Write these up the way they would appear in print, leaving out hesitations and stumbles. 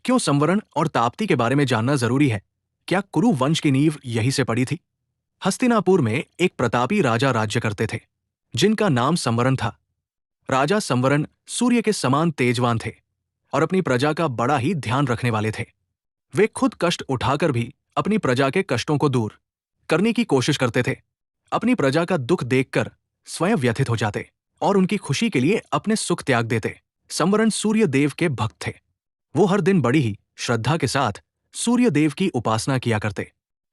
क्यों संवरण और ताप्ती के बारे में जानना जरूरी है? क्या कुरु वंश की नींव यहीं से पड़ी थी? हस्तिनापुर में एक प्रतापी राजा राज्य करते थे, जिनका नाम संवरण था। राजा संवरण सूर्य के समान तेजवान थे और अपनी प्रजा का बड़ा ही ध्यान रखने वाले थे। वे खुद कष्ट उठाकर भी अपनी प्रजा के कष्टों को दूर करने की कोशिश करते थे। अपनी प्रजा का दुख देखकर स्वयं व्यथित हो जाते और उनकी खुशी के लिए अपने सुख त्याग देते। संवरण सूर्य देव के भक्त थे। वो हर दिन बड़ी ही श्रद्धा के साथ सूर्य देव की उपासना किया करते।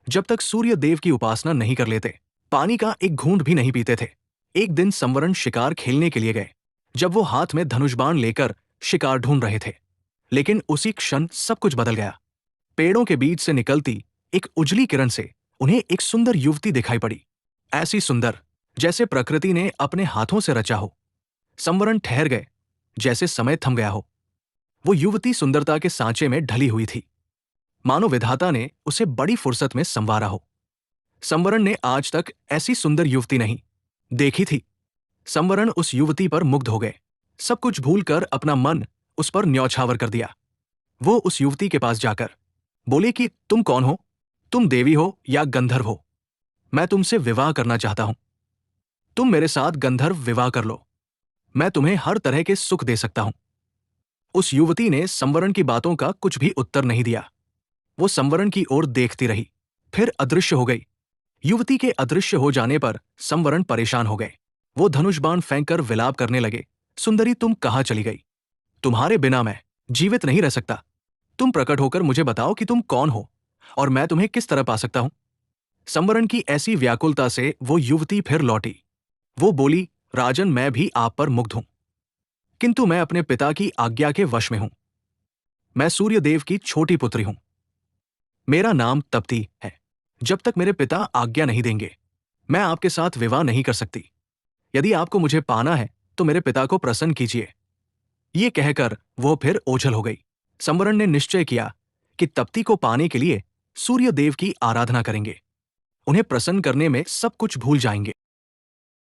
जब तक सूर्य देव की उपासना नहीं कर लेते, पानी का एक घूंट भी नहीं पीते थे। एक दिन संवरण शिकार खेलने के लिए गए, जब वो हाथ में धनुष बाण लेकर शिकार ढूंढ रहे थे। लेकिन उसी क्षण सब कुछ बदल गया। पेड़ों के बीच से निकलती एक उजली किरण से उन्हें एक सुंदर युवती दिखाई पड़ी, ऐसी सुंदर जैसे प्रकृति ने अपने हाथों से रचा हो। संवरण ठहर गए, जैसे समय थम गया हो। वो युवती सुंदरता के सांचे में ढली हुई थी, मानो विधाता ने उसे बड़ी फुर्सत में संवारा हो। संवरण ने आज तक ऐसी सुंदर युवती नहीं देखी थी। संवरण उस युवती पर मुग्ध हो गए। सब कुछ भूलकर अपना मन उस पर न्यौछावर कर दिया। वो उस युवती के पास जाकर बोले कि तुम कौन हो? तुम देवी हो या गंधर्व हो? मैं तुमसे विवाह करना चाहता हूं। तुम मेरे साथ गंधर्व विवाह कर लो। मैं तुम्हें हर तरह के सुख दे सकता हूं। उस युवती ने संवरण की बातों का कुछ भी उत्तर नहीं दिया। वो संवरण की ओर देखती रही, फिर अदृश्य हो गई। युवती के अदृश्य हो जाने पर संवरण परेशान हो गए। वो धनुष बाण फेंककर विलाप करने लगे, सुंदरी तुम कहाँ चली गई? तुम्हारे बिना मैं जीवित नहीं रह सकता। तुम प्रकट होकर मुझे बताओ कि तुम कौन हो और मैं तुम्हें किस तरह पा सकता हूं। संवरण की ऐसी व्याकुलता से वो युवती फिर लौटी। वो बोली, राजन, मैं भी आप पर मुग्ध हूं, किंतु मैं अपने पिता की आज्ञा के वश में हूं। मैं सूर्यदेव की छोटी पुत्री हूं। मेरा नाम तप्ती है। जब तक मेरे पिता आज्ञा नहीं देंगे, मैं आपके साथ विवाह नहीं कर सकती। यदि आपको मुझे पाना है तो मेरे पिता को प्रसन्न कीजिए। ये कहकर वो फिर ओझल हो गई। संवरण ने निश्चय किया कि तप्ती को पाने के लिए सूर्यदेव की आराधना करेंगे। उन्हें प्रसन्न करने में सब कुछ भूल जाएंगे।